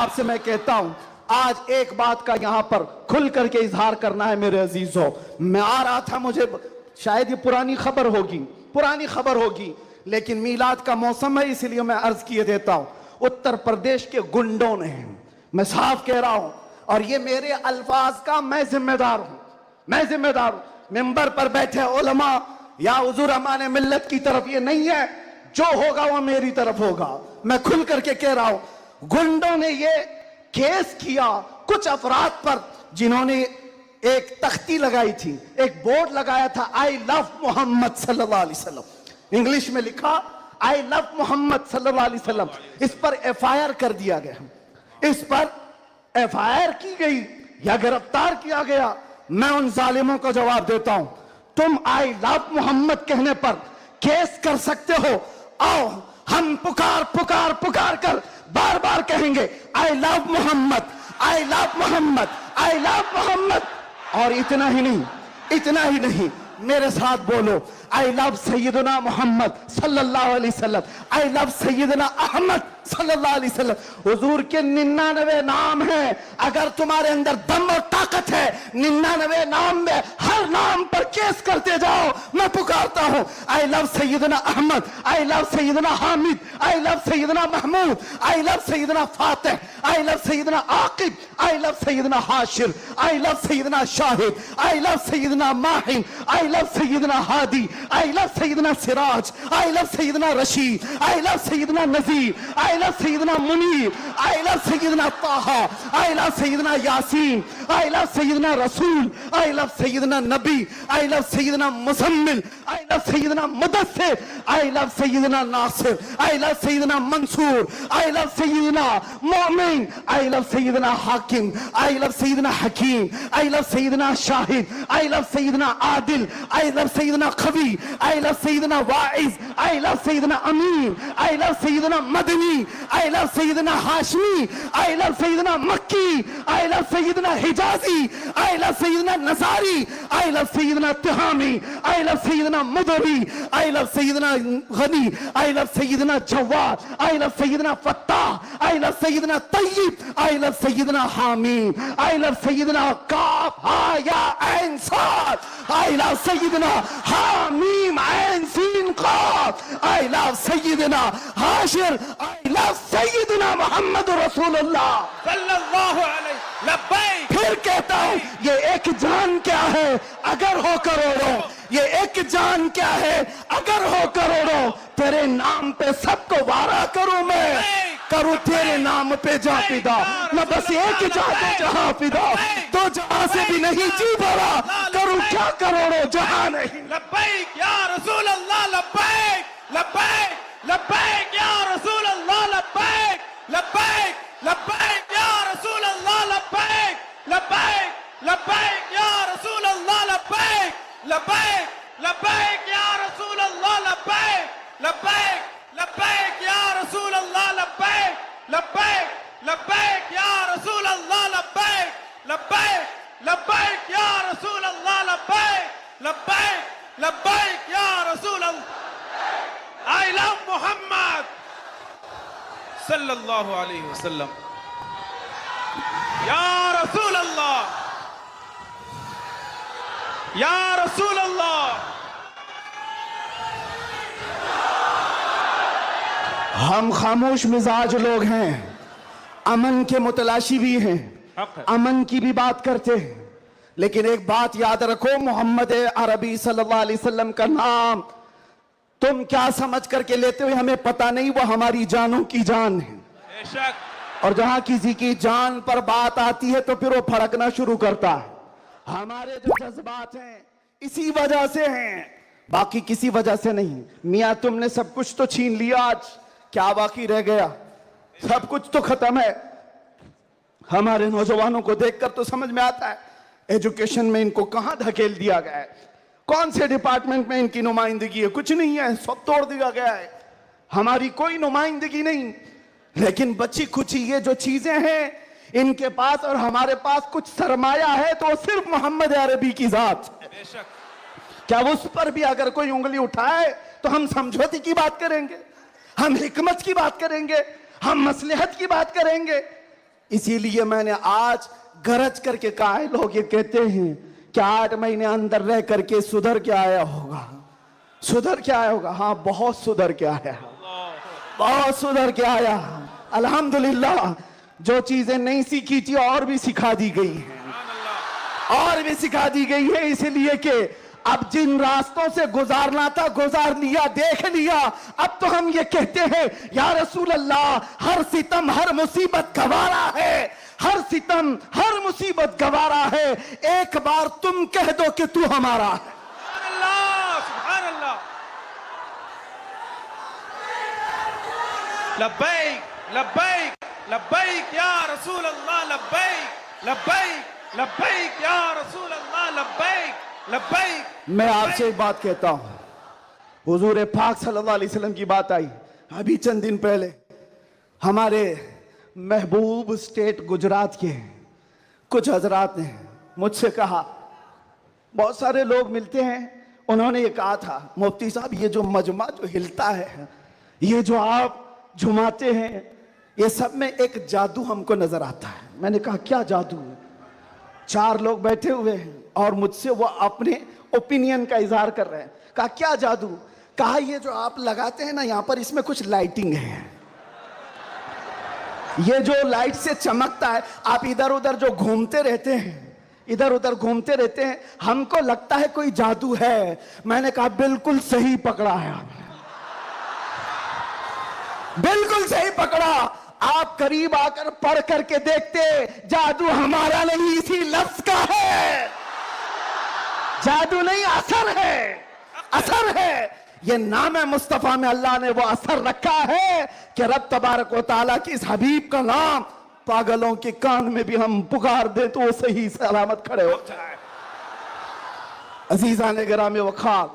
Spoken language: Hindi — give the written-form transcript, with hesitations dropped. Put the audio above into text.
आपसे मैं कहता हूं, आज एक बात का यहां पर खुल करके इजहार करना है मेरे अजीजों। मैं आ रहा था, मुझे शायद ये पुरानी खबर होगी, लेकिन मीलाद का मौसम है इसलिए मैं अर्ज किए देता हूं। उत्तर प्रदेश के गुंडों ने, मैं साफ कह रहा हूं, और ये मेरे अल्फाज का मैं जिम्मेदार हूं। मिंबर पर बैठे उलमा या हुजूर अमान मिल्लत की तरफ ये नहीं है, जो होगा वो मेरी तरफ होगा। मैं खुल करके कह रहा हूं, गुंडों ने ये केस किया कुछ अफराद पर जिन्होंने एक तख्ती लगाई थी, एक बोर्ड लगाया था, आई लव मोहम्मद सल्लल्लाहु अलैहि वसल्लम, इंग्लिश में लिखा आई लव मोहम्मद सल्लल्लाहु अलैहि वसल्लम। इस पर एफआईआर कर दिया गया, इस पर एफआईआर की गई या गिरफ्तार किया गया। मैं उन जालिमों को जवाब देता हूं, तुम आई लव मोहम्मद कहने पर केस कर सकते हो, आओ हम पुकार कर बार बार कहेंगे I love Mohammad, I love Mohammad, I love Mohammad. और इतना ही नहीं, मेरे साथ बोलो, आई लव सैयदना मोहम्मद सल्लल्लाहु अलैहि वसल्लम, आई लव सैयदना अहमद सल्लल्लाहु अलैहि वसल्लम। हुजूर के 99 नाम हैं, अगर तुम्हारे अंदर दम और ताकत है, 99 नाम में हर नाम पर केस करते जाओ। मैं पुकारता हूं, आई लव सैयदना अहमद, आई लव सैयदना हामिद, आई लव सैयदना महमूद, आई लव सैयदना फातिह, आई लव सैयदना आकिब, आई लव सैयदना हाशिर, आई लव सैयदना शाहिद, आई लव सैयदना माहिन, आई लव सैयदना हादी, आई लव सैयदना सिराज, आई लव सैयदना रशीद, आई लव सैयदना नजीर, आई लव सैयदना मुनीर, आई लव सैयदना ताहा, आई लव सैयदना यासीन, आई लव सैयदना रसूल, आई लव सैयदना नबी, आई लव सैयदना मुजम्मिल, आई लव सैयदना मुदस्सिर, आई लव सैयदना नासिर, आई लव सैयदना मंसूर, आई लव सैयदना मोमिन, आई लव सैयदना हाकिम, आई लव सैयदना हकीम, आई लव सैयदना शाहिद, आई लव सैयदना आदिल, आई लव सैयदना खवी, आई लव सैयदना वाइज, आई लव सैयदना अमीन, आई लव सैयदना मदनी, आई लव सैयदना हाशमी, आई लव सैयदना मक्की, आई लव सैयदना हिजाजी, आई लव सैयदना नसारी, आई लव सैयदना तिहामी, आई लव सैयदना मुदरी, आई लव सैयदना गनी, आई लव सैयदना जवाद, आई लव सैयदना फत्ताह, आई लव सैयदना तय्यब, आई लव सैयदना हामीम, आई लव सैयदना काफ हा या ऐन साद, आई लव सैयदना हामीम ऐन सीन काफ, आई लव सैयदना हाशिर, आई लव सैयदना मोहम्मद रसूलुल्लाह सल्लल्लाहु अलैहि लब्बैक। फिर कहता हूं, ये एक जान क्या है अगर हो करोड़ों, ये एक जान क्या है अगर हो करोड़ों, तेरे नाम पे सबको वारा करूं मैं, करूं तेरे नाम पे जा फिदा, न बस एक जाते जहां फिदा, तो जहां से भी नहीं जी भरा, करूं क्या करोड़ों जहां नहीं। लब्बैक या रसूल अल्लाह, लब्बैक लब्बैक लब्बैक या रसूल अल्लाह, लब्बैक लब्बैक लब्बैक या रसूल अल्लाह, लब्बैक लब्बैक लब्बैक या रसूल अल्लाह, लब्बैक लब्बैक लब्बैक या रसूल अल्लाह, लब्बैक लब्बैक लब्बैक या रसूल अल्लाह, लब्बैक लब्बैक लब्बैक या रसूल अल्लाह, लब्बैक लब्बैक लब्बैक या रसूल अल्लाह, लब्बैक लब्बैक लब्बैक या रसूल अल्लाह। आई लव मोहम्मद सल्लल्लाहु अलैहि वसल्लम, या रसूल अल्लाह, या रसूल अल्लाह। हम खामोश मिजाज लोग हैं, अमन के मुतलाशी भी हैं, अमन की भी बात करते हैं, लेकिन एक बात याद रखो, मोहम्मद अरबी सल्लल्लाहु अलैहि वसल्लम का नाम तुम क्या समझ करके लेते हो हमें पता नहीं, वो हमारी जानों की जान है। बेशक। और जहां किसी की जान पर बात आती है तो फिर वो फड़कना शुरू करता है। हमारे जो जज्बात हैं इसी वजह से हैं, बाकी किसी वजह से नहीं। मियां तुमने सब कुछ तो छीन लिया, आज क्या बाकी रह गया? सब कुछ तो खत्म है। हमारे नौजवानों को देखकर तो समझ में आता है एजुकेशन में इनको कहां धकेल दिया गया है, कौन से डिपार्टमेंट में इनकी नुमाइंदगी है, कुछ नहीं है, सब तोड़ दिया गया है, हमारी कोई नुमाइंदगी नहीं। लेकिन बची कुछ ये जो चीजें हैं इनके पास और हमारे पास कुछ सरमाया है, तो सिर्फ मोहम्मद अरबी की जात। क्या उस पर भी अगर कोई उंगली उठाए तो हम समझौते की बात करेंगे, हम हिकमत की बात करेंगे, हम मसलहत की बात करेंगे। इसीलिए मैंने आज गरज करके कहा है। लोग ये कहते हैं कि 8 महीने अंदर रह करके सुधर के आया होगा, सुधर के आया होगा। हाँ, बहुत सुधर के आया, बहुत सुधर के आया। अल्हम्दुलिल्लाह, जो चीजें नहीं सीखी थी और भी सिखा दी गई हैं, और भी सिखा दी गई है। इसलिए कि अब जिन रास्तों से गुजारना था गुजार लिया, देख लिया। अब तो हम ये कहते हैं या रसूल अल्लाह, हर सितम हर मुसीबत गवारा है, हर सितम हर मुसीबत गवारा है। एक बार तुम कह दो कि तू हमारा है। सुभान अल्लाह, सुभान अल्लाह। लब्बैक लब्बैक लब्बैक या रसूल अल्लाह, लब्बैक लब्बैक लब्बैक या रसूल अल्लाह, लब्बैक लब्बैक। मैं आपसे एक बात कहता हूं, हुजूर पाक सल्लल्लाहु अलैहि वसल्लम की बात आई अभी चंद दिन पहले। हमारे महबूब स्टेट गुजरात के कुछ हजरात ने मुझसे कहा, बहुत सारे लोग मिलते हैं, उन्होंने ये कहा था, मुफ्ती साहब ये जो मजमा जो हिलता है, ये जो आप झुमाते हैं, ये सब में एक जादू हमको नजर आता है। मैंने कहा क्या जादू है? 4 लोग बैठे हुए हैं और मुझसे वो अपने ओपिनियन का इजहार कर रहे हैं। कहा क्या जादू? कहा ये जो आप लगाते हैं ना यहाँ पर, इसमें कुछ लाइटिंग है, ये जो लाइट से चमकता है, आप इधर उधर जो घूमते रहते हैं, इधर उधर घूमते रहते हैं, हमको लगता है कोई जादू है। मैंने कहा बिल्कुल सही पकड़ा है आपने, बिल्कुल सही पकड़ा। आप करीब आकर पढ़ करके देखते, जादू हमारा नहीं इसी लफ्ज का है, जादू नहीं असर है, असर है। ये नाम है मुस्तफा में अल्लाह ने वो असर रखा है कि रब तबारक व तआला की इस हबीब का नाम पागलों के कान में भी हम पुकार दे तो वो सही सलामत खड़े हो जाए। अजीजान गिरामी वखार,